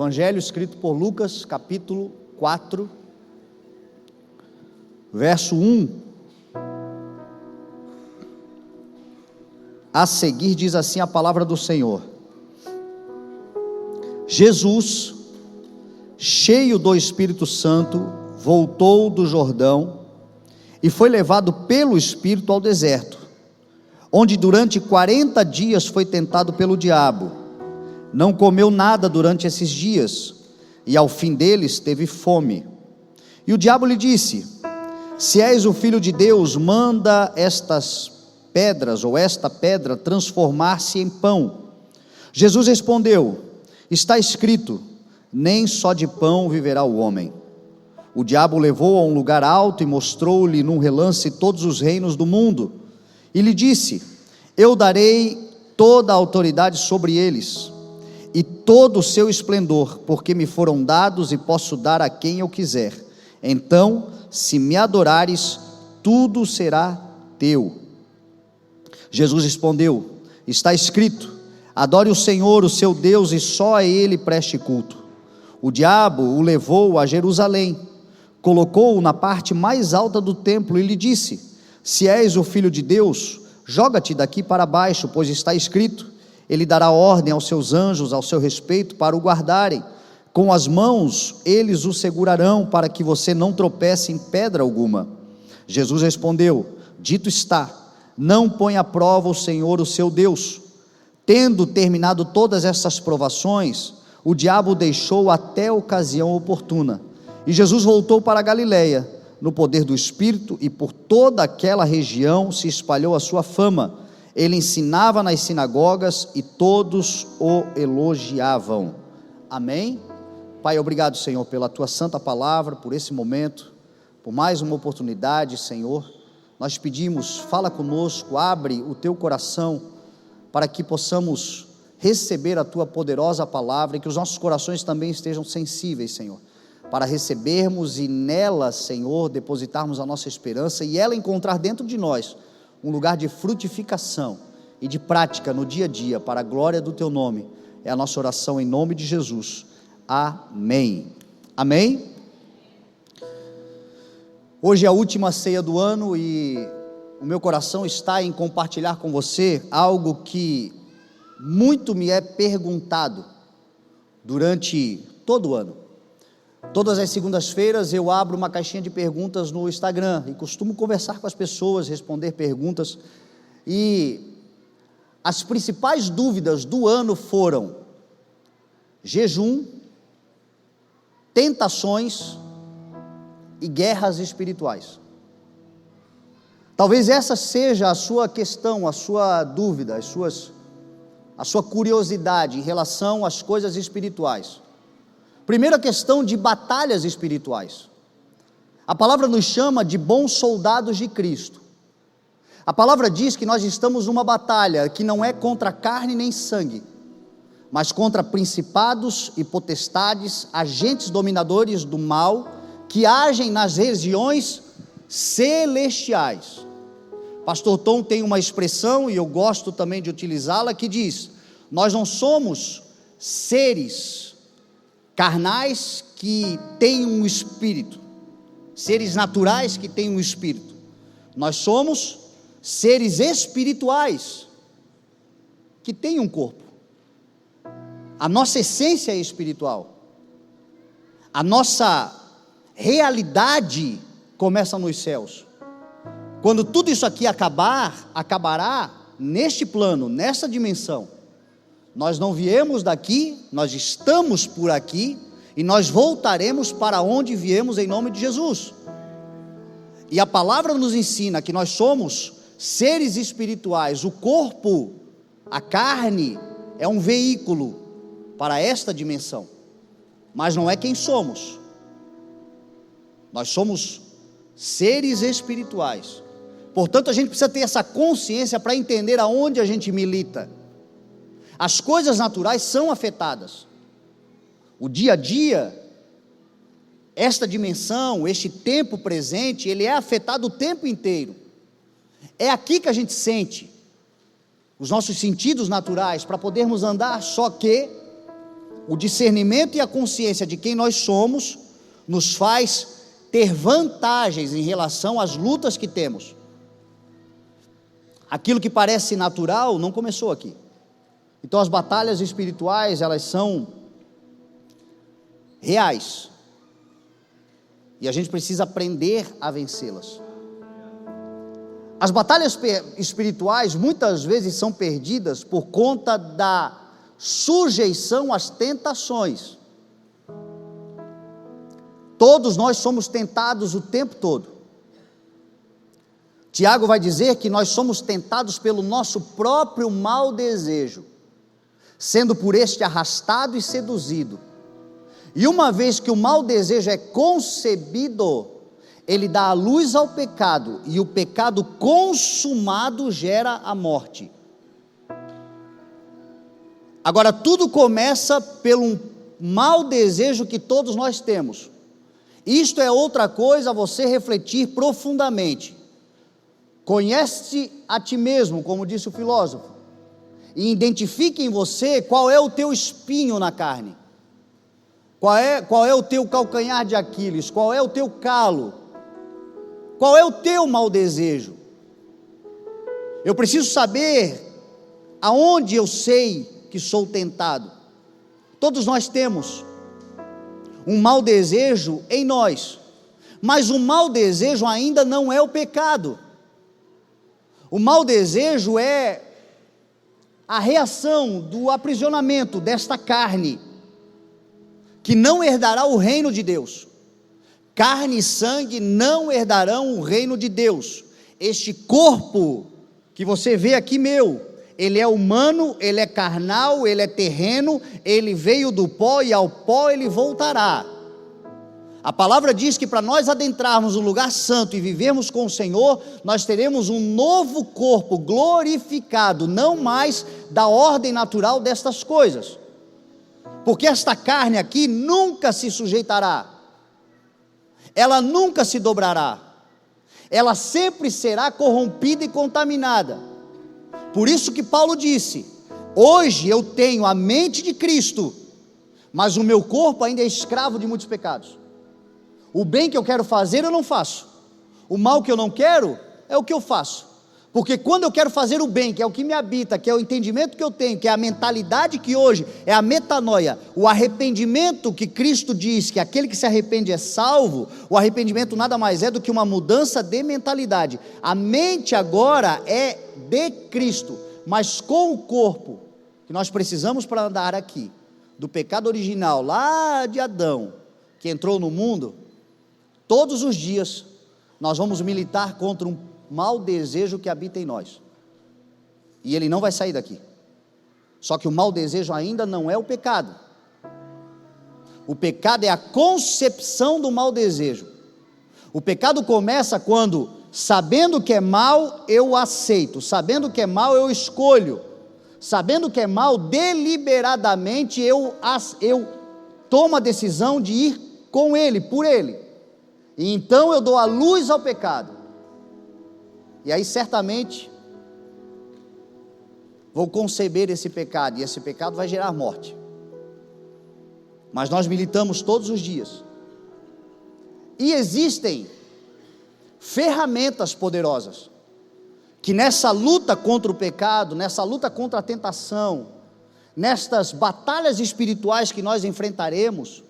Evangelho escrito por Lucas, capítulo 4, verso 1. A seguir diz assim a palavra do Senhor: Jesus, cheio do Espírito Santo, voltou do Jordão e foi levado pelo Espírito ao deserto, onde durante 40 dias foi tentado pelo diabo. Não comeu nada durante esses dias, e ao fim deles teve fome. E o diabo lhe disse: se és o Filho de Deus, manda estas pedras, ou esta pedra, transformar-se em pão. Jesus respondeu: está escrito, nem só de pão viverá o homem. O diabo o levou a um lugar alto e mostrou-lhe num relance todos os reinos do mundo, e lhe disse: eu darei toda a autoridade sobre eles, e todo o seu esplendor, porque me foram dados e posso dar a quem eu quiser. Então, se me adorares, tudo será teu. Jesus respondeu: está escrito, adore o Senhor, o seu Deus, e só a ele preste culto. O diabo o levou a Jerusalém, colocou-o na parte mais alta do templo e lhe disse: se és o Filho de Deus, joga-te daqui para baixo, pois está escrito, ele dará ordem aos seus anjos ao seu respeito para o guardarem, com as mãos eles o segurarão, para que você não tropece em pedra alguma. Jesus respondeu: dito está, não põe à prova o Senhor o seu Deus. Tendo terminado todas essas provações, o diabo o deixou até a ocasião oportuna, e Jesus voltou para a Galileia, no poder do Espírito, e por toda aquela região se espalhou a sua fama. Ele ensinava nas sinagogas e todos o elogiavam. Amém? Pai, obrigado, Senhor, pela tua santa palavra, por esse momento, por mais uma oportunidade, Senhor. Nós pedimos, fala conosco, abre o teu coração, para que possamos receber a tua poderosa palavra, e que os nossos corações também estejam sensíveis, Senhor, para recebermos e nela, Senhor, depositarmos a nossa esperança, e ela encontrar dentro de nós um lugar de frutificação e de prática no dia a dia, para a glória do teu nome. É a nossa oração em nome de Jesus. Amém. Amém? Hoje é a última ceia do ano, e o meu coração está em compartilhar com você algo que muito me é perguntado durante todo o ano. Todas as segundas-feiras eu abro uma caixinha de perguntas no Instagram, e costumo conversar com as pessoas, responder perguntas, e as principais dúvidas do ano foram jejum, tentações e guerras espirituais. Talvez essa seja a sua questão, a sua dúvida, a sua curiosidade em relação às coisas espirituais. Primeira questão de batalhas espirituais. A palavra nos chama de bons soldados de Cristo. A palavra diz que nós estamos numa batalha que não é contra carne nem sangue, mas contra principados e potestades, agentes dominadores do mal, que agem nas regiões celestiais. Pastor Tom tem uma expressão, e eu gosto também de utilizá-la, que diz: nós não somos seres carnais que têm um espírito, seres naturais que têm um espírito. Nós somos seres espirituais que têm um corpo. A nossa essência é espiritual. A nossa realidade começa nos céus. Quando tudo isso aqui acabará neste plano, nessa dimensão. Nós não viemos daqui, nós estamos por aqui, e nós voltaremos para onde viemos em nome de Jesus. E a palavra nos ensina que nós somos seres espirituais. O corpo, a carne, é um veículo para esta dimensão, mas não é quem somos. Nós somos seres espirituais. Portanto, a gente precisa ter essa consciência para entender aonde a gente milita. As coisas naturais são afetadas. O dia a dia, esta dimensão, este tempo presente, ele é afetado o tempo inteiro. É aqui que a gente sente os nossos sentidos naturais, para podermos andar, só que o discernimento e a consciência de quem nós somos nos faz ter vantagens em relação às lutas que temos. Aquilo que parece natural não começou aqui. Então as batalhas espirituais, elas são reais. E a gente precisa aprender a vencê-las. As batalhas espirituais muitas vezes são perdidas por conta da sujeição às tentações. Todos nós somos tentados o tempo todo. Tiago vai dizer que nós somos tentados pelo nosso próprio mau desejo, sendo por este arrastado e seduzido. E uma vez que o mau desejo é concebido, ele dá a luz ao pecado, e o pecado consumado gera a morte. Agora, tudo começa pelo mau desejo que todos nós temos. Isto é outra coisa a você refletir profundamente. Conhece a ti mesmo, como disse o filósofo, e identifique em você qual é o teu espinho na carne, qual é o teu calcanhar de Aquiles, qual é o teu calo, qual é o teu mau desejo. Eu preciso saber aonde eu sei que sou tentado. Todos nós temos um mau desejo em nós, mas o mau desejo ainda não é o pecado. O mau desejo é a reação do aprisionamento desta carne, que não herdará o reino de Deus. Carne e sangue não herdarão o reino de Deus. Este corpo que você vê aqui meu, ele é humano, ele é carnal, ele é terreno, ele veio do pó e ao pó ele voltará. A palavra diz que para nós adentrarmos o lugar santo e vivermos com o Senhor, nós teremos um novo corpo glorificado, não mais da ordem natural destas coisas, porque esta carne aqui nunca se sujeitará, ela nunca se dobrará, ela sempre será corrompida e contaminada. Por isso que Paulo disse: hoje eu tenho a mente de Cristo, mas o meu corpo ainda é escravo de muitos pecados. O bem que eu quero fazer eu não faço, o mal que eu não quero é o que eu faço, porque quando eu quero fazer o bem, que é o que me habita, que é o entendimento que eu tenho, que é a mentalidade que hoje é a metanoia, o arrependimento que Cristo diz que aquele que se arrepende é salvo, o arrependimento nada mais é do que uma mudança de mentalidade. A mente agora é de Cristo, mas com o corpo que nós precisamos para andar aqui, do pecado original lá de Adão, que entrou no mundo, todos os dias nós vamos militar contra um mau desejo que habita em nós, e ele não vai sair daqui. Só que o mau desejo ainda não é o pecado. O pecado é a concepção do mau desejo. O pecado começa quando, sabendo que é mal, eu aceito, sabendo que é mal, eu escolho, sabendo que é mal, deliberadamente eu tomo a decisão de ir com ele, por ele, e então eu dou a luz ao pecado, e aí certamente vou conceber esse pecado, e esse pecado vai gerar morte. Mas nós militamos todos os dias, e existem ferramentas poderosas, que nessa luta contra o pecado, nessa luta contra a tentação, nestas batalhas espirituais que nós enfrentaremos,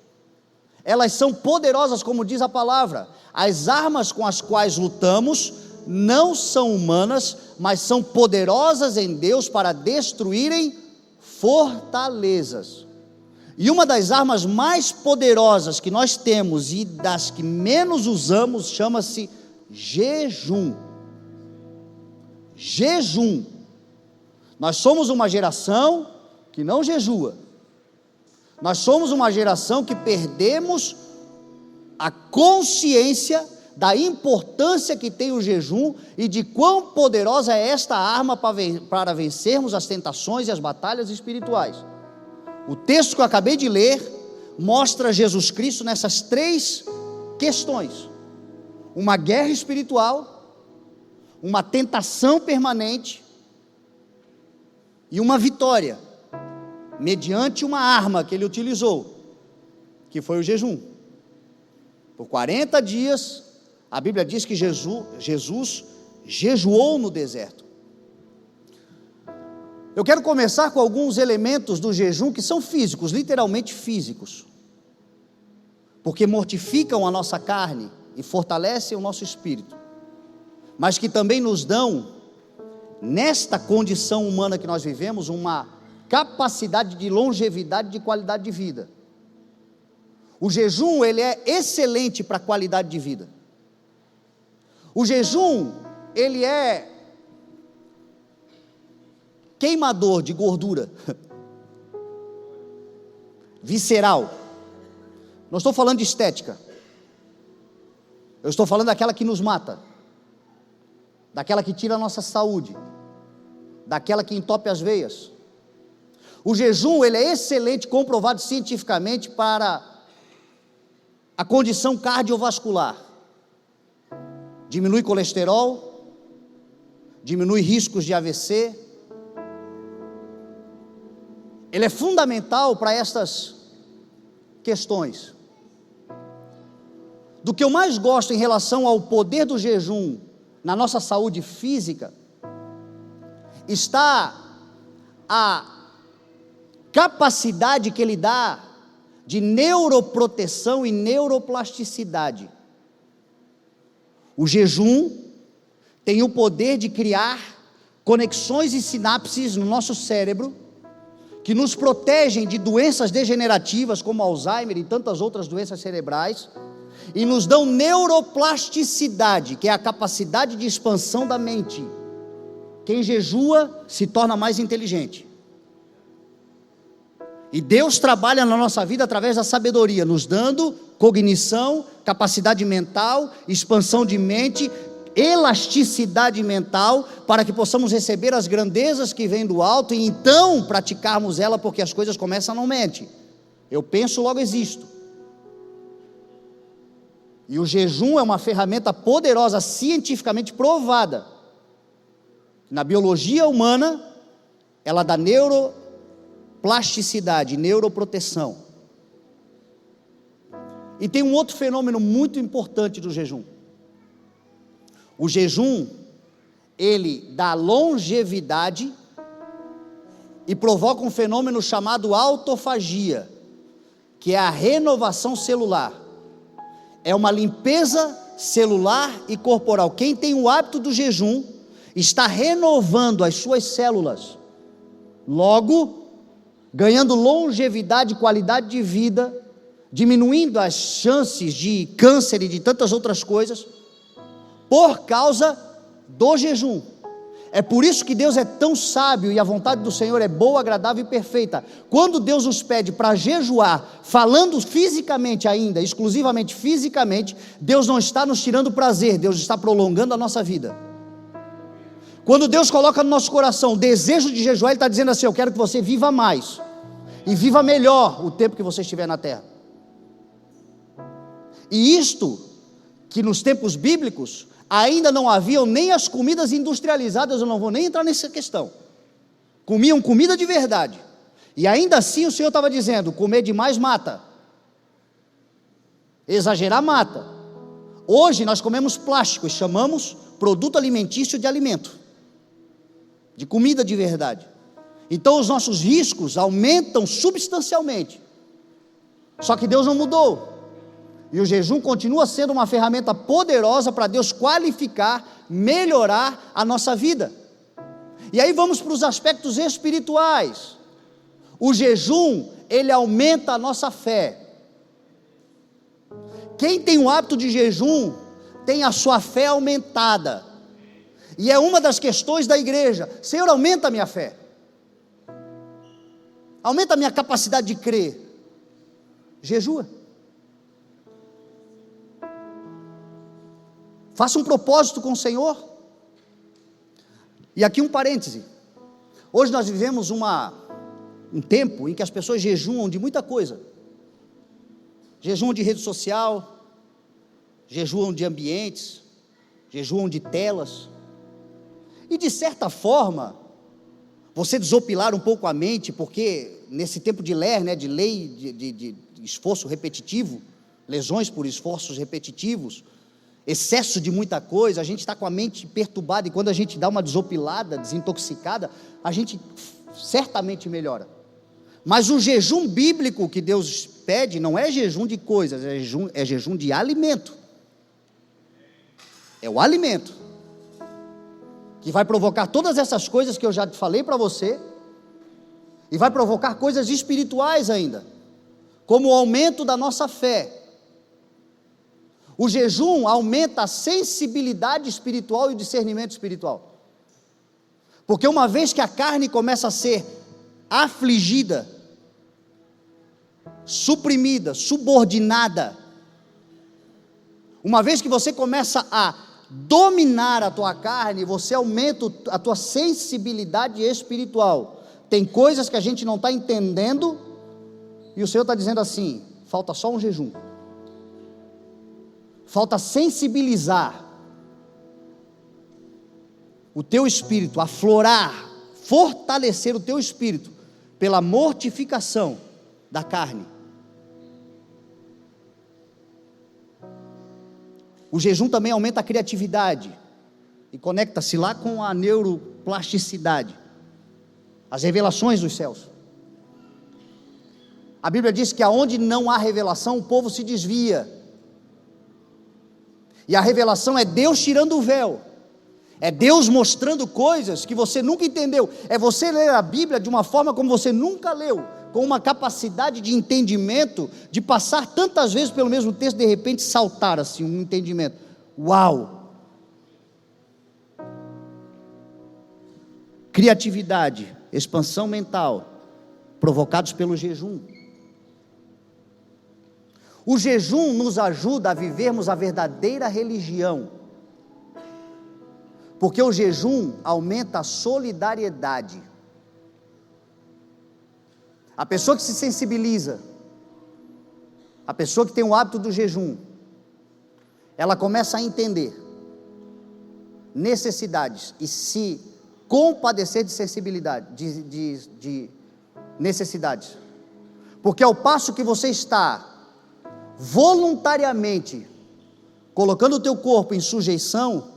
elas são poderosas, como diz a palavra. As armas com as quais lutamos não são humanas, mas são poderosas em Deus para destruírem fortalezas. E uma das armas mais poderosas que nós temos e das que menos usamos chama-se jejum. Jejum. Nós somos uma geração que não jejua. Nós somos uma geração que perdemos a consciência da importância que tem o jejum e de quão poderosa é esta arma para vencermos as tentações e as batalhas espirituais. O texto que eu acabei de ler mostra Jesus Cristo nessas três questões: uma guerra espiritual, uma tentação permanente e uma vitória. mediante uma arma que ele utilizou, que foi o jejum. Por 40 dias, a Bíblia diz que Jesus jejuou no deserto. Eu quero começar com alguns elementos do jejum que são físicos, literalmente físicos, porque mortificam a nossa carne e fortalecem o nosso espírito, mas que também nos dão, nesta condição humana que nós vivemos, uma capacidade de longevidade, de qualidade de vida. O jejum, ele é excelente para a qualidade de vida. O jejum, ele é queimador de gordura visceral. Não estou falando de estética, eu estou falando daquela que nos mata, daquela que tira a nossa saúde, daquela que entope as veias. O jejum, ele é excelente, comprovado cientificamente para a condição cardiovascular. Diminui colesterol, diminui riscos de AVC. Ele é fundamental para estas questões. Do que eu mais gosto em relação ao poder do jejum na nossa saúde física, está a capacidade que ele dá de neuroproteção e neuroplasticidade. O jejum tem o poder de criar conexões e sinapses no nosso cérebro, que nos protegem de doenças degenerativas como Alzheimer e tantas outras doenças cerebrais, e nos dão neuroplasticidade, que é a capacidade de expansão da mente. Quem jejua se torna mais inteligente. E Deus trabalha na nossa vida através da sabedoria, nos dando cognição, capacidade mental, expansão de mente, elasticidade mental, para que possamos receber as grandezas que vêm do alto e então praticarmos ela, porque as coisas começam na mente. Eu penso, logo existo. E o jejum é uma ferramenta poderosa, cientificamente provada. Na biologia humana, ela dá neuroplasticidade, neuroproteção. E tem um outro fenômeno muito importante do jejum. O jejum, ele dá longevidade e provoca um fenômeno chamado autofagia, que é a renovação celular. É uma limpeza celular e corporal. Quem tem o hábito do jejum está renovando as suas células, logo ganhando longevidade e qualidade de vida, diminuindo as chances de câncer e de tantas outras coisas, por causa do jejum. É por isso que Deus é tão sábio e a vontade do Senhor é boa, agradável e perfeita. Quando Deus nos pede para jejuar, falando fisicamente ainda, exclusivamente fisicamente, Deus não está nos tirando prazer, Deus está prolongando a nossa vida. Quando Deus coloca no nosso coração o desejo de jejuar, Ele está dizendo assim: eu quero que você viva mais, e viva melhor o tempo que você estiver na terra. E isto, que nos tempos bíblicos, ainda não haviam nem as comidas industrializadas, eu não vou nem entrar nessa questão, comiam comida de verdade, e ainda assim o Senhor estava dizendo: comer demais mata, exagerar mata. Hoje nós comemos plástico e chamamos produto alimentício de alimento, de comida de verdade. Então os nossos riscos aumentam substancialmente, só que Deus não mudou. E o jejum continua sendo uma ferramenta poderosa para Deus qualificar, melhorar a nossa vida. E aí vamos para os aspectos espirituais. O jejum, ele aumenta a nossa fé. Quem tem o hábito de jejum, tem a sua fé aumentada. E é uma das questões da igreja: Senhor, aumenta a minha fé, aumenta a minha capacidade de crer. Jejua. Faça um propósito com o Senhor. E aqui um parêntese: hoje nós vivemos um tempo em que as pessoas jejuam de muita coisa. Jejuam de rede social, jejuam de ambientes, jejuam de telas. E de certa forma, você desopilar um pouco a mente, porque nesse tempo de ler, né, de lei, de esforço repetitivo, lesões por esforços repetitivos, excesso de muita coisa, a gente está com a mente perturbada, e quando a gente dá uma desopilada, desintoxicada, a gente certamente melhora. Mas o jejum bíblico que Deus pede não é jejum de coisas, é jejum de alimento. É o alimento que vai provocar todas essas coisas que eu já falei para você, e vai provocar coisas espirituais ainda, como o aumento da nossa fé. O jejum aumenta a sensibilidade espiritual e o discernimento espiritual, porque uma vez que a carne começa a ser afligida, suprimida, subordinada, uma vez que você começa a dominar a tua carne, você aumenta a tua sensibilidade espiritual. Tem coisas que a gente não está entendendo, e o Senhor está dizendo assim: falta só um jejum, falta sensibilizar o teu espírito, aflorar, fortalecer o teu espírito, pela mortificação da carne. O jejum também aumenta a criatividade, e conecta-se lá com a neuroplasticidade, as revelações dos céus. A Bíblia diz que aonde não há revelação, o povo se desvia, e a revelação é Deus tirando o véu, é Deus mostrando coisas que você nunca entendeu, é você ler a Bíblia de uma forma como você nunca leu, com uma capacidade de entendimento, de passar tantas vezes pelo mesmo texto, de repente saltar assim, um entendimento, uau! Criatividade, expansão mental, provocados pelo jejum. O jejum nos ajuda a vivermos a verdadeira religião, porque o jejum aumenta a solidariedade. A pessoa que se sensibiliza, a pessoa que tem o hábito do jejum, ela começa a entender necessidades e se compadecer de sensibilidade, de necessidades, porque ao passo que você está voluntariamente colocando o teu corpo em sujeição,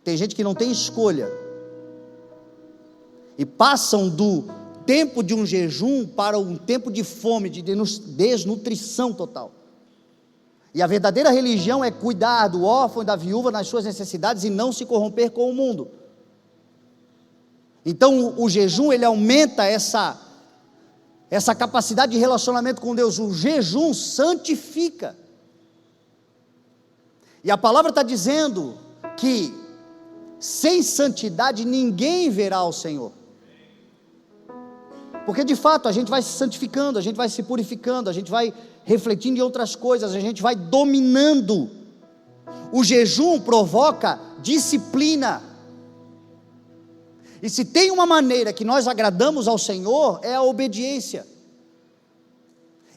tem gente que não tem escolha, e passam do tempo de um jejum para um tempo de fome, de desnutrição total. E a verdadeira religião é cuidar do órfão e da viúva nas suas necessidades, e não se corromper com o mundo. Então o jejum, ele aumenta essa capacidade de relacionamento com Deus. O jejum santifica, e a palavra está dizendo que sem santidade ninguém verá o Senhor, porque de fato a gente vai se santificando, a gente vai se purificando, a gente vai refletindo em outras coisas, a gente vai dominando. O jejum provoca disciplina, e se tem uma maneira que nós agradamos ao Senhor, é a obediência,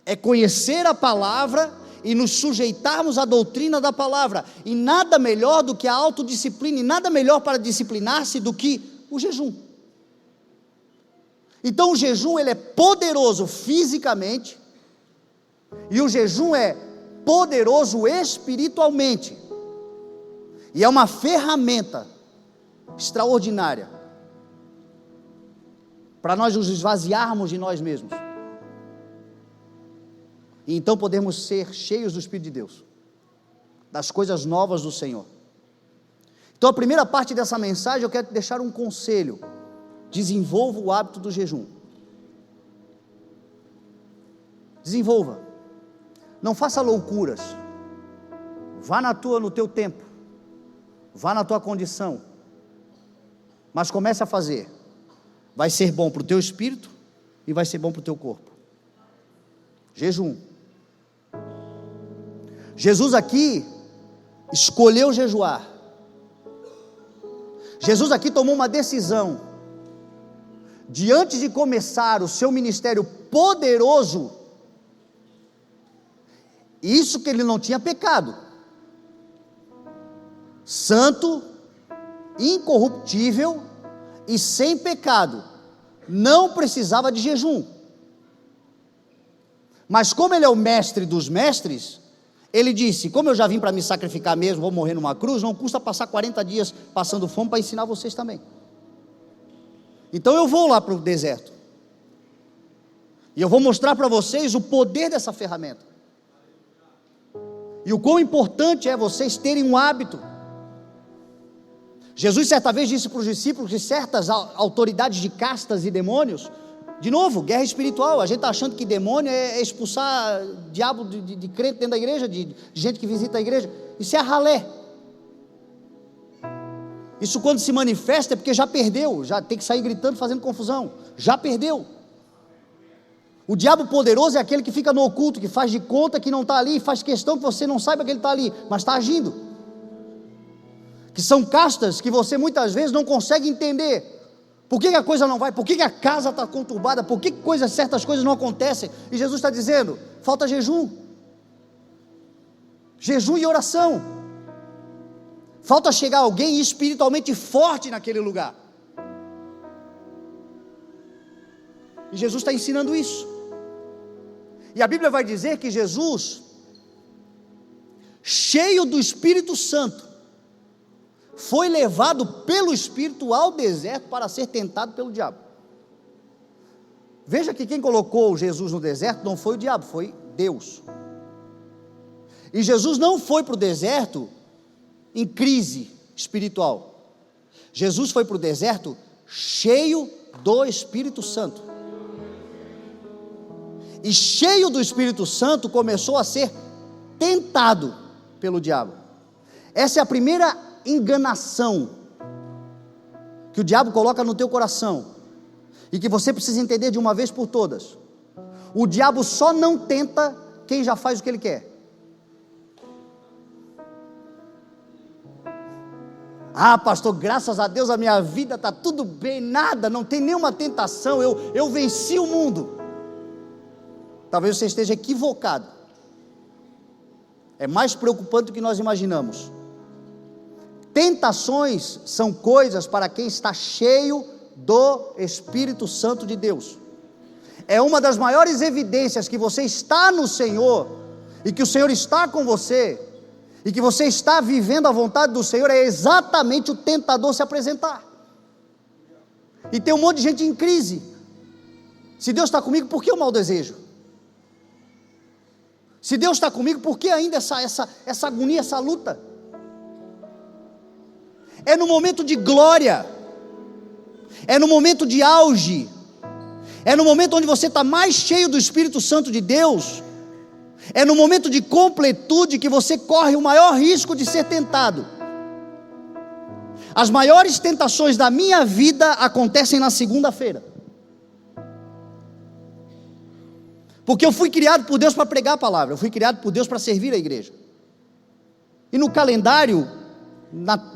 é conhecer a palavra e nos sujeitarmos à doutrina da palavra, e nada melhor do que a autodisciplina, e nada melhor para disciplinar-se do que o jejum. Então o jejum, ele é poderoso fisicamente, e o jejum é poderoso espiritualmente, e é uma ferramenta extraordinária para nós nos esvaziarmos de nós mesmos, e então podemos ser cheios do Espírito de Deus, das coisas novas do Senhor. Então a primeira parte dessa mensagem eu quero te deixar um conselho: desenvolva o hábito do jejum. Desenvolva, não faça loucuras, vá no teu tempo, vá na tua condição, mas comece a fazer. Vai ser bom para o teu espírito e vai ser bom para o teu corpo. Jejum. Jesus aqui escolheu jejuar. Jesus aqui tomou uma decisão de, antes de começar o seu ministério poderoso, isso que ele não tinha pecado, santo, incorruptível e sem pecado, não precisava de jejum. Mas como ele é o mestre dos mestres, ele disse: como eu já vim para me sacrificar mesmo, vou morrer numa cruz, não custa passar 40 dias passando fome para ensinar vocês também. Então eu vou lá para o deserto, e eu vou mostrar para vocês o poder dessa ferramenta, e o quão importante é vocês terem um hábito. Jesus certa vez disse para os discípulos que certas autoridades de castas e demônios, de novo, guerra espiritual, a gente está achando que demônio é expulsar diabo de crente dentro da igreja, de gente que visita a igreja. Isso é ralé. Isso quando se manifesta é porque já perdeu, já tem que sair gritando, fazendo confusão, já perdeu. O diabo poderoso é aquele que fica no oculto, que faz de conta que não está ali, faz questão que você não saiba que ele está ali, mas está agindo. Que são castas que você muitas vezes não consegue entender. Por que a coisa não vai? Por que a casa está conturbada? Por que certas coisas não acontecem? E Jesus está dizendo: falta jejum e oração. Falta chegar alguém espiritualmente forte naquele lugar. E Jesus está ensinando isso. E a Bíblia vai dizer que Jesus, cheio do Espírito Santo, foi levado pelo Espírito ao deserto para ser tentado pelo diabo. Veja que quem colocou Jesus no deserto não foi o diabo, foi Deus. E Jesus não foi para o deserto em crise espiritual. Jesus foi para o deserto cheio do Espírito Santo. E cheio do Espírito Santo começou a ser tentado pelo diabo. Essa é a primeira enganação que o diabo coloca no teu coração, e que você precisa entender de uma vez por todas. O diabo só não tenta quem já faz o que ele quer. Ah, pastor, graças a Deus a minha vida está tudo bem, nada, não tem nenhuma tentação, eu venci o mundo. Talvez você esteja equivocado. É mais preocupante do que nós imaginamos. Tentações são coisas para quem está cheio do Espírito Santo de Deus. É uma das maiores evidências que você está no Senhor, e que o Senhor está com você, e que você está vivendo a vontade do Senhor, é exatamente o tentador se apresentar. E tem um monte de gente em crise. Se Deus está comigo, por que o mau desejo? Se Deus está comigo, por que ainda essa agonia, essa luta? É no momento de glória, é no momento de auge, é no momento onde você está mais cheio do Espírito Santo de Deus, é no momento de completude que você corre o maior risco de ser tentado. As maiores tentações da minha vida acontecem na segunda-feira, porque eu fui criado por Deus para pregar a palavra, eu fui criado por Deus para servir a igreja. E no calendário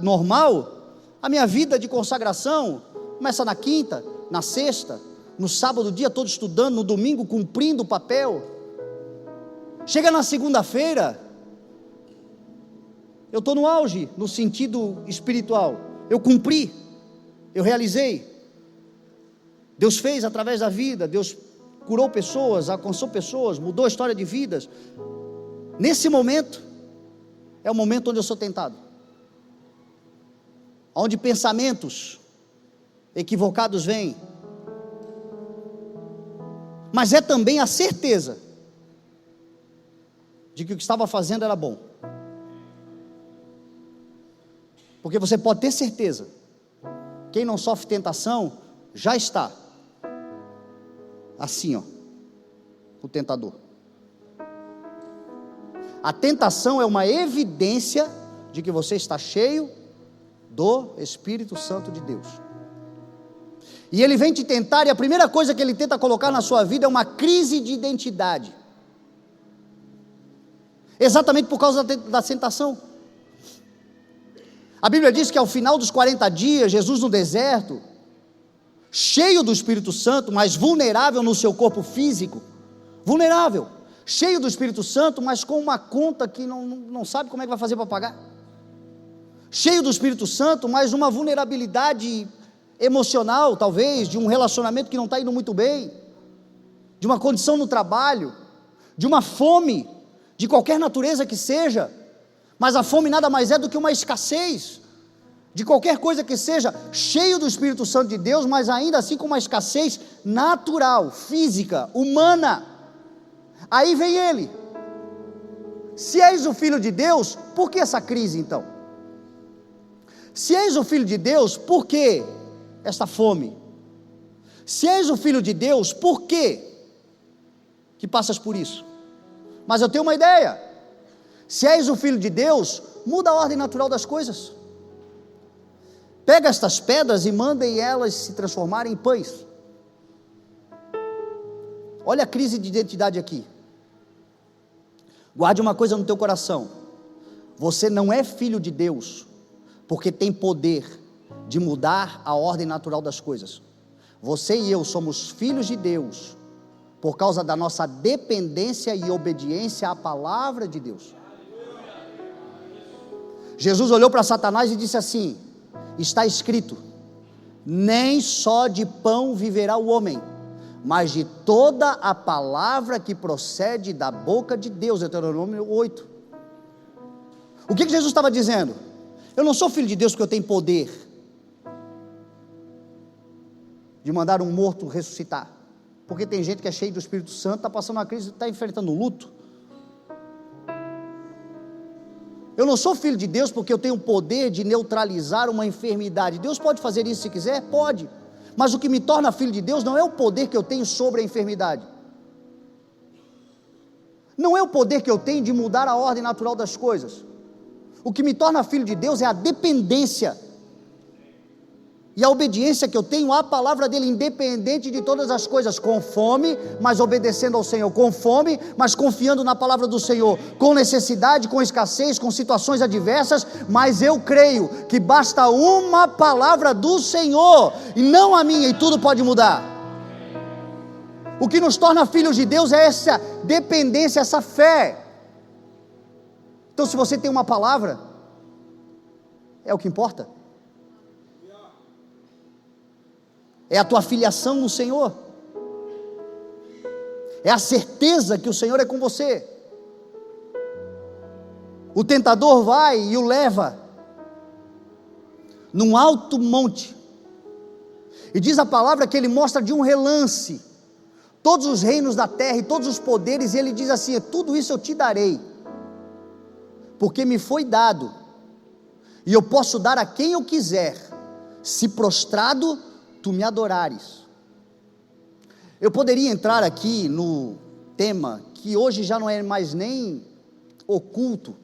normal, a minha vida de consagração começa na quinta, na sexta, no sábado o dia todo estudando, no domingo cumprindo o papel. Chega na segunda-feira, eu estou no auge, no sentido espiritual. Eu cumpri, eu realizei. Deus fez através da vida, Deus curou pessoas, alcançou pessoas, mudou a história de vidas. Nesse momento, é o momento onde eu sou tentado, onde pensamentos equivocados vêm, mas é também a certeza de que o que estava fazendo era bom, porque você pode ter certeza, quem não sofre tentação, já está assim, ó, o tentador. A tentação é uma evidência de que você está cheio do Espírito Santo de Deus, e ele vem te tentar, e a primeira coisa que ele tenta colocar na sua vida é uma crise de identidade, exatamente por causa da tentação. A Bíblia diz que ao final dos 40 dias, Jesus no deserto, cheio do Espírito Santo, mas vulnerável no seu corpo físico, vulnerável, cheio do Espírito Santo, mas com uma conta que não sabe como é que vai fazer para pagar, cheio do Espírito Santo, mas uma vulnerabilidade emocional, talvez, de um relacionamento que não está indo muito bem, de uma condição no trabalho, de uma fome, de qualquer natureza que seja, mas a fome nada mais é do que uma escassez, de qualquer coisa que seja, cheio do Espírito Santo de Deus, mas ainda assim com uma escassez natural, física, humana. Aí vem ele: se és o Filho de Deus, por que essa crise então? Se és o Filho de Deus, por que esta fome? Se és o Filho de Deus, por que passas por isso? Mas eu tenho uma ideia: se és o Filho de Deus, muda a ordem natural das coisas. Pega estas pedras e mandem elas se transformarem em pães. Olha a crise de identidade aqui. Guarde uma coisa no teu coração: você não é filho de Deus porque tem poder de mudar a ordem natural das coisas. Você e eu somos filhos de Deus por causa da nossa dependência e obediência à palavra de Deus. Jesus olhou para Satanás e disse assim: está escrito, nem só de pão viverá o homem, mas de toda a palavra que procede da boca de Deus. Deuteronômio 8. O que Jesus estava dizendo? Eu não sou filho de Deus porque eu tenho poder de mandar um morto ressuscitar, porque tem gente que é cheio do Espírito Santo, está passando uma crise, está enfrentando um luto. Eu não sou filho de Deus porque eu tenho o poder de neutralizar uma enfermidade. Deus pode fazer isso se quiser? Pode. Mas o que me torna filho de Deus não é o poder que eu tenho sobre a enfermidade. Não é o poder que eu tenho de mudar a ordem natural das coisas. O que me torna filho de Deus é a dependência e a obediência que eu tenho à palavra dele, independente de todas as coisas, com fome, mas obedecendo ao Senhor, com fome, mas confiando na palavra do Senhor, com necessidade, com escassez, com situações adversas, mas eu creio que basta uma palavra do Senhor, e não a minha, e tudo pode mudar. O que nos torna filhos de Deus é essa dependência, essa fé. Então, se você tem uma palavra, é o que importa. É a tua filiação no Senhor, é a certeza que o Senhor é com você. O tentador vai e o leva num alto monte, e diz a palavra que ele mostra de um relance todos os reinos da terra e todos os poderes, e ele diz assim: tudo isso eu te darei, porque me foi dado, e eu posso dar a quem eu quiser, se prostrado tu me adorares. Eu poderia entrar aqui no tema que hoje já não é mais nem oculto,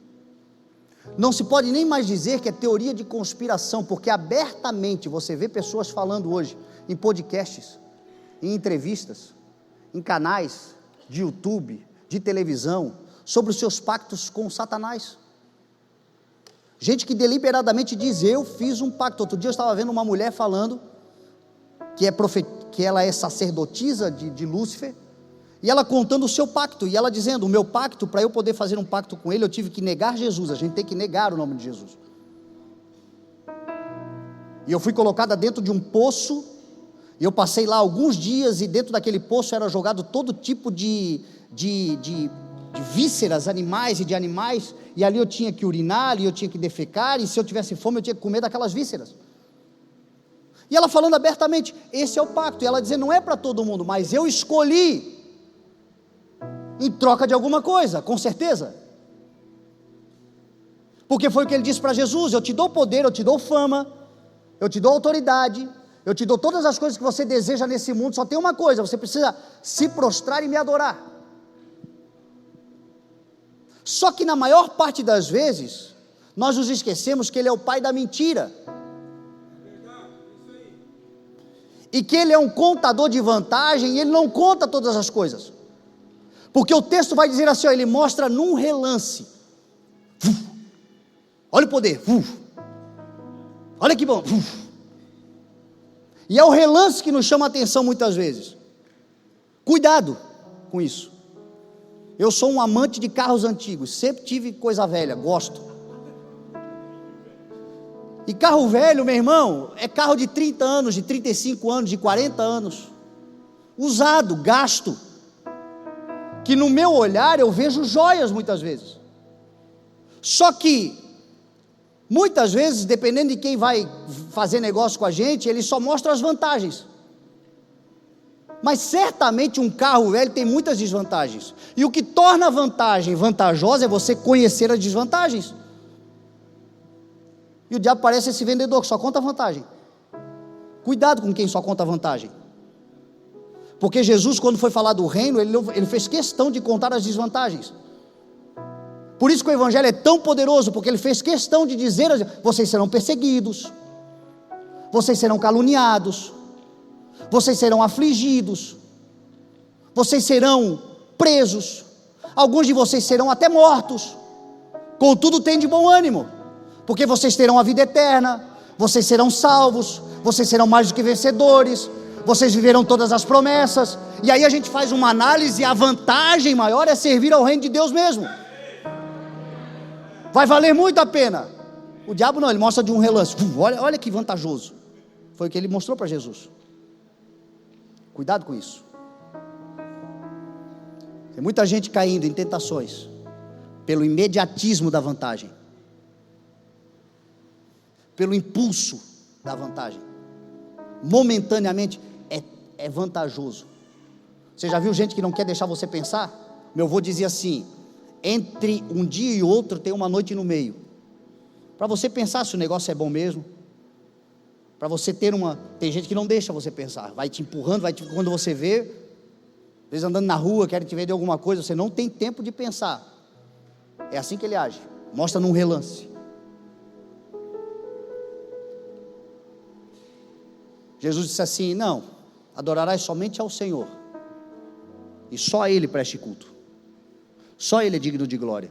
não se pode nem mais dizer que é teoria de conspiração, porque abertamente você vê pessoas falando hoje em podcasts, em entrevistas, em canais de YouTube, de televisão, sobre os seus pactos com Satanás. Gente que deliberadamente diz: eu fiz um pacto. Outro dia eu estava vendo uma mulher falando que ela é sacerdotisa de Lúcifer, e ela contando o seu pacto, e ela dizendo: o meu pacto, para eu poder fazer um pacto com ele, eu tive que negar Jesus. A gente tem que negar o nome de Jesus, e eu fui colocada dentro de um poço, e eu passei lá alguns dias, e dentro daquele poço era jogado todo tipo de vísceras animais e de animais, e ali eu tinha que urinar, e eu tinha que defecar, e se eu tivesse fome eu tinha que comer daquelas vísceras. E ela falando abertamente: esse é o pacto. E ela dizendo: não é para todo mundo, mas eu escolhi em troca de alguma coisa, com certeza, porque foi o que ele disse para Jesus: eu te dou poder, eu te dou fama, eu te dou autoridade, eu te dou todas as coisas que você deseja nesse mundo, só tem uma coisa: você precisa se prostrar e me adorar. Só que na maior parte das vezes nós nos esquecemos que ele é o pai da mentira, e que ele é um contador de vantagem, e ele não conta todas as coisas, porque o texto vai dizer assim, ele mostra num relance, olha o poder, olha que bom, e é o relance que nos chama a atenção muitas vezes. Cuidado com isso. Eu sou um amante de carros antigos, sempre tive coisa velha, gosto. E carro velho, meu irmão, é carro de 30 anos, de 35 anos, de 40 anos, usado, gasto. que no meu olhar eu vejo joias muitas vezes. Só que, muitas vezes, dependendo de quem vai fazer negócio com a gente, ele só mostra as vantagens. Mas certamente um carro velho tem muitas desvantagens. E o que torna a vantagem vantajosa é você conhecer as desvantagens. E o diabo parece esse vendedor que só conta vantagem. Cuidado com quem só conta vantagem. Porque Jesus, quando foi falar do reino, ele fez questão de contar as desvantagens. Por isso que o evangelho é tão poderoso, porque ele fez questão de dizer: vocês serão perseguidos, vocês serão caluniados, vocês serão afligidos, vocês serão presos, alguns de vocês serão até mortos. Contudo, tem de bom ânimo, porque vocês terão a vida eterna, vocês serão salvos, vocês serão mais do que vencedores, vocês viverão todas as promessas. E aí a gente faz uma análise, e a vantagem maior é servir ao reino de Deus mesmo. Vai valer muito a pena. O diabo não, ele mostra de um relance. Olha que vantajoso. Foi o que ele mostrou para Jesus. Cuidado com isso. Tem muita gente caindo em tentações pelo imediatismo da vantagem, pelo impulso da vantagem. Momentaneamente é vantajoso. Você já viu gente que não quer deixar você pensar? Meu avô dizia assim: entre um dia e outro tem uma noite no meio, para você pensar se o negócio é bom mesmo, para você ter tem gente que não deixa você pensar, vai te empurrando, quando você vê, às vezes andando na rua, querem te vender alguma coisa, você não tem tempo de pensar. É assim que ele age, mostra num relance. Jesus disse assim: não, adorarás somente ao Senhor, e só a Ele preste culto. Só Ele é digno de glória,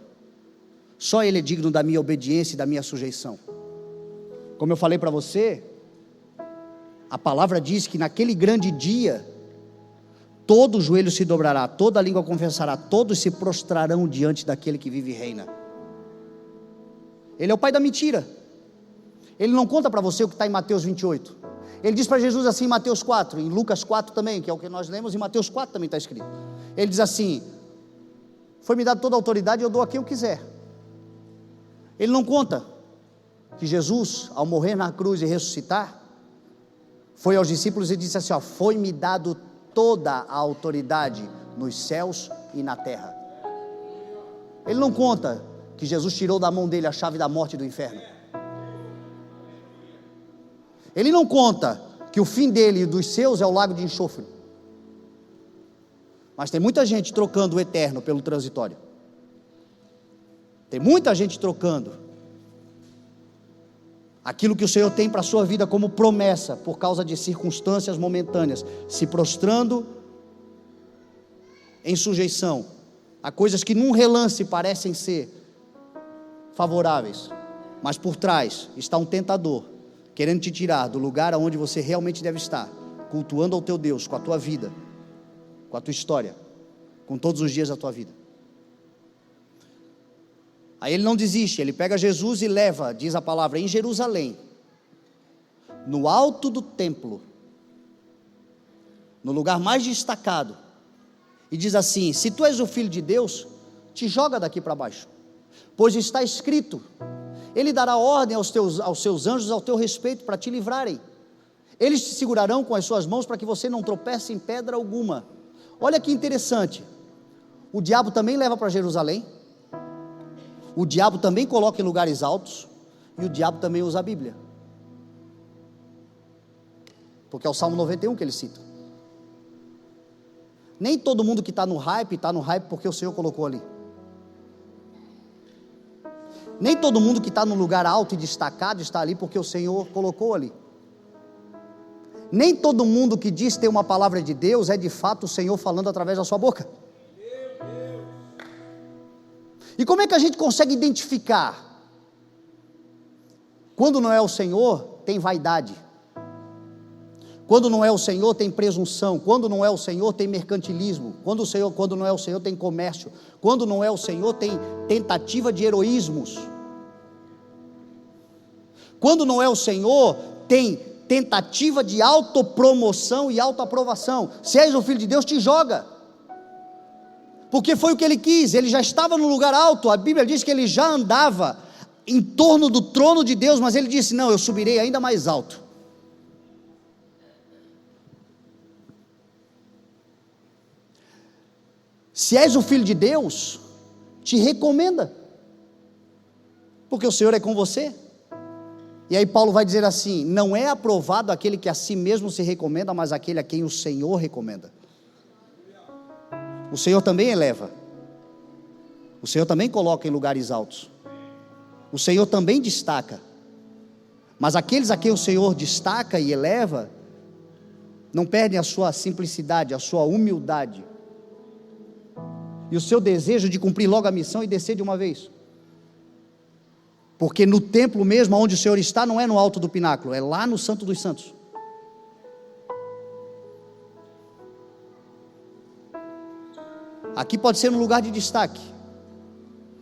só Ele é digno da minha obediência e da minha sujeição. Como eu falei para você, a palavra diz que naquele grande dia, todo joelho se dobrará, toda língua confessará, todos se prostrarão diante daquele que vive e reina. Ele é o pai da mentira. Ele não conta para você o que está em Mateus 28. Ele diz para Jesus assim em Mateus 4, em Lucas 4 também, que é o que nós lemos, em Mateus 4 também está escrito. Ele diz assim: foi-me dado toda a autoridade e eu dou a quem eu quiser. Ele não conta que Jesus, ao morrer na cruz e ressuscitar, foi aos discípulos e disse assim: ó, foi-me dado toda a autoridade nos céus e na terra. Ele não conta que Jesus tirou da mão dele a chave da morte e do inferno. Ele não conta que o fim dele e dos seus é o lago de enxofre. Mas tem muita gente trocando o eterno pelo transitório. Tem muita gente trocando aquilo que o Senhor tem para a sua vida como promessa, por causa de circunstâncias momentâneas, se prostrando em sujeição a coisas que num relance parecem ser favoráveis, mas por trás está um tentador, querendo te tirar do lugar onde você realmente deve estar, cultuando ao teu Deus, com a tua vida, com a tua história, com todos os dias da tua vida. Aí ele não desiste, ele pega Jesus e leva, diz a palavra, em Jerusalém, no alto do templo, no lugar mais destacado, e diz assim: se tu és o Filho de Deus, te joga daqui para baixo, pois está escrito, Ele dará ordem aos seus anjos ao teu respeito, para te livrarem, eles te segurarão com as suas mãos, para que você não tropece em pedra alguma. Olha que interessante, o diabo também leva para Jerusalém, o diabo também coloca em lugares altos, e o diabo também usa a Bíblia, porque é o Salmo 91 que ele cita. Nem todo mundo que está no hype porque o Senhor colocou ali. Nem todo mundo que está no lugar alto e destacado está ali porque o Senhor colocou ali. Nem todo mundo que diz ter uma palavra de Deus é de fato o Senhor falando através da sua boca. E como é que a gente consegue identificar? Quando não é o Senhor, tem vaidade. Quando não é o Senhor, tem presunção. Quando não é o Senhor, tem mercantilismo. Quando não é o Senhor, tem comércio. Quando não é o Senhor, tem tentativa de heroísmos. Quando não é o Senhor, tem tentativa de autopromoção e autoaprovação. Se és o Filho de Deus, te joga, porque foi o que ele quis, ele já estava no lugar alto, a Bíblia diz que ele já andava em torno do trono de Deus, mas ele disse: não, eu subirei ainda mais alto. Se és o filho de Deus, te recomenda, porque o Senhor é com você. E aí Paulo vai dizer assim: não é aprovado aquele que a si mesmo se recomenda, mas aquele a quem o Senhor recomenda. O Senhor também eleva, o Senhor também coloca em lugares altos, o Senhor também destaca, mas aqueles a quem o Senhor destaca e eleva, não perdem a sua simplicidade, a sua humildade, e o seu desejo de cumprir logo a missão e descer de uma vez. Porque no templo mesmo, onde o Senhor está, não é no alto do pináculo, é lá no Santo dos Santos. Aqui pode ser um lugar de destaque,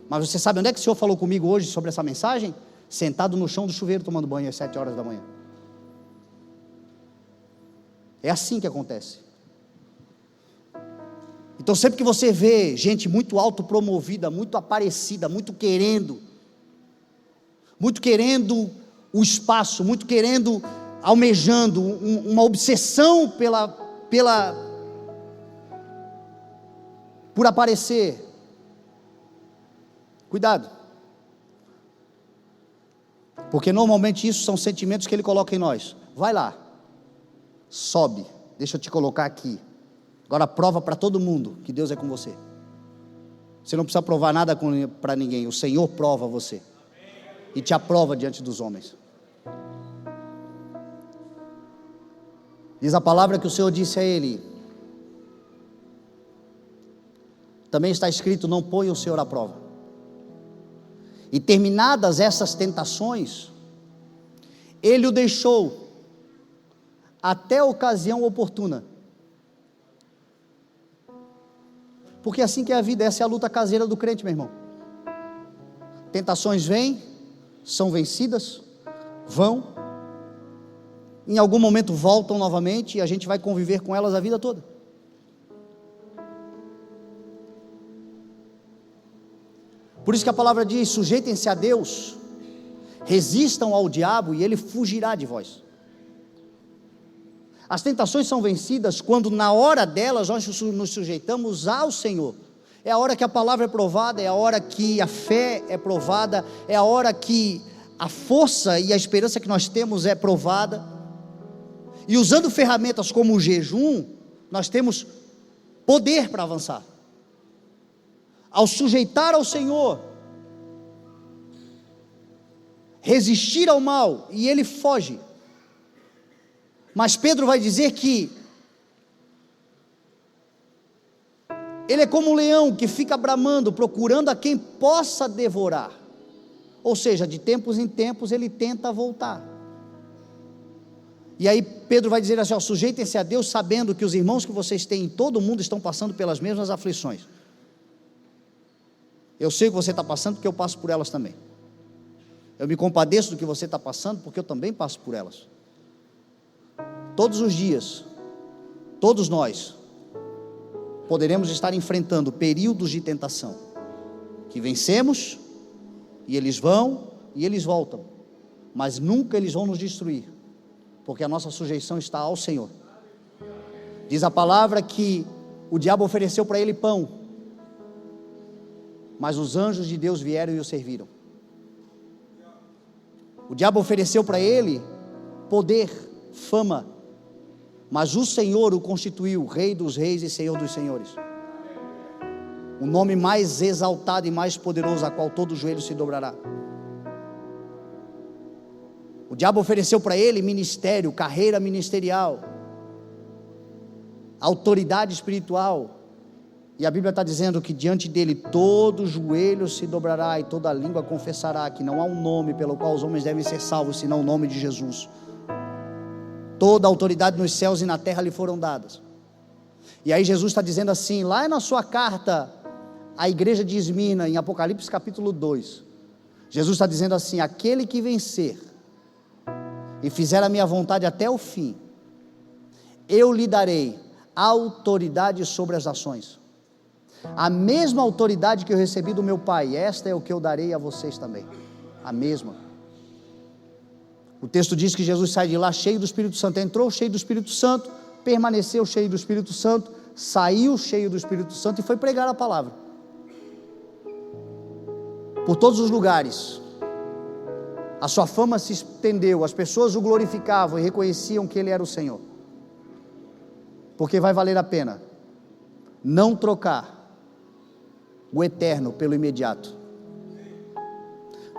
mas você sabe onde é que o Senhor falou comigo hoje sobre essa mensagem? Sentado no chão do chuveiro tomando banho às 7 horas da manhã. É assim que acontece. Então sempre que você vê gente muito autopromovida, muito aparecida, muito querendo o espaço, muito querendo, almejando, uma obsessão por aparecer, cuidado, porque normalmente isso são sentimentos que ele coloca em nós. Vai lá, sobe, deixa eu te colocar aqui, agora prova para todo mundo que Deus é com você. Você não precisa provar nada para ninguém, o Senhor prova você e te aprova diante dos homens. Diz a palavra que o Senhor disse a ele, também está escrito: não ponha o Senhor à prova. E terminadas essas tentações, ele o deixou até a ocasião oportuna. Porque assim que é a vida, essa é a luta caseira do crente, meu irmão. Tentações vêm, são vencidas, vão, em algum momento voltam novamente, e a gente vai conviver com elas a vida toda. Por isso que a palavra diz: sujeitem-se a Deus, resistam ao diabo e ele fugirá de vós. As tentações são vencidas quando na hora delas nós nos sujeitamos ao Senhor. É a hora que a palavra é provada, é a hora que a fé é provada, é a hora que a força e a esperança que nós temos é provada. E usando ferramentas como o jejum, nós temos poder para avançar. Ao sujeitar ao Senhor, resistir ao mal, e ele foge. Mas Pedro vai dizer que ele é como um leão que fica bramando, procurando a quem possa devorar. Ou seja, de tempos em tempos ele tenta voltar. E aí Pedro vai dizer assim: ó, sujeitem-se a Deus, sabendo que os irmãos que vocês têm em todo o mundo estão passando pelas mesmas aflições. Eu sei o que você está passando, porque eu passo por elas também. Eu me compadeço do que você está passando, porque eu também passo por elas. Todos os dias, todos nós poderemos estar enfrentando períodos de tentação, que vencemos, e eles vão, e eles voltam, mas nunca eles vão nos destruir, porque a nossa sujeição está ao Senhor. Diz a palavra que o diabo ofereceu para ele pão, mas os anjos de Deus vieram e o serviram. O diabo ofereceu para ele poder, fama, mas o Senhor o constituiu Rei dos reis e Senhor dos senhores. O nome mais exaltado e mais poderoso, a qual todo joelho se dobrará. O diabo ofereceu para ele ministério, carreira ministerial, autoridade espiritual, e a Bíblia está dizendo que diante dele todo joelho se dobrará e toda língua confessará que não há um nome pelo qual os homens devem ser salvos, senão o nome de Jesus. Toda a autoridade nos céus e na terra lhe foram dadas. E aí Jesus está dizendo assim, lá na sua carta à igreja de Esmirna, em Apocalipse capítulo 2, Jesus está dizendo assim: aquele que vencer e fizer a minha vontade até o fim, eu lhe darei autoridade sobre as nações. A mesma autoridade que eu recebi do meu Pai, esta é o que eu darei a vocês também. A mesma. O texto diz que Jesus sai de lá cheio do Espírito Santo. Entrou cheio do Espírito Santo, permaneceu cheio do Espírito Santo, saiu cheio do Espírito Santo e foi pregar a palavra. Por todos os lugares. A sua fama se estendeu, as pessoas o glorificavam e reconheciam que Ele era o Senhor. Porque vai valer a pena não trocar o eterno pelo imediato.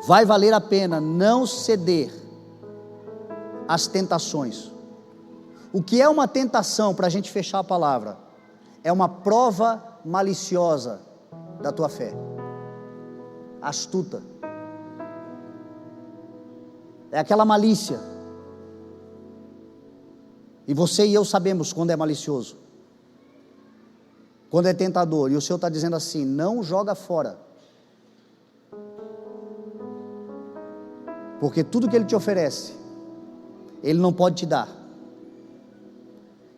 Vai valer a pena não ceder às tentações. O que é uma tentação, para a gente fechar a palavra? É uma prova maliciosa da tua fé, astuta. É aquela malícia. E você e eu sabemos quando é malicioso, quando é tentador, e o Senhor está dizendo assim: não joga fora, porque tudo que Ele te oferece, Ele não pode te dar,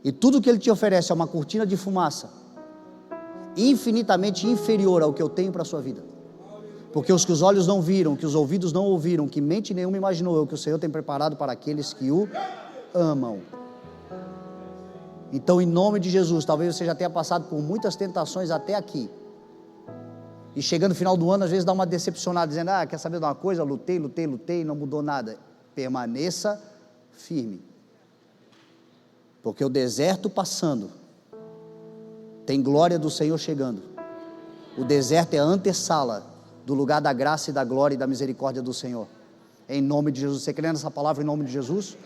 e tudo que Ele te oferece é uma cortina de fumaça, infinitamente inferior ao que eu tenho para a sua vida, porque os que os olhos não viram, que os ouvidos não ouviram, que mente nenhuma imaginou, é o que o Senhor tem preparado para aqueles que o amam. Então, em nome de Jesus, talvez você já tenha passado por muitas tentações até aqui, e chegando no final do ano, às vezes dá uma decepcionada, dizendo: quer saber de uma coisa, lutei, não mudou nada. Permaneça firme, porque o deserto passando, tem glória do Senhor chegando. O deserto é a antessala do lugar da graça e da glória e da misericórdia do Senhor. Em nome de Jesus. Você crê nessa palavra em nome de Jesus?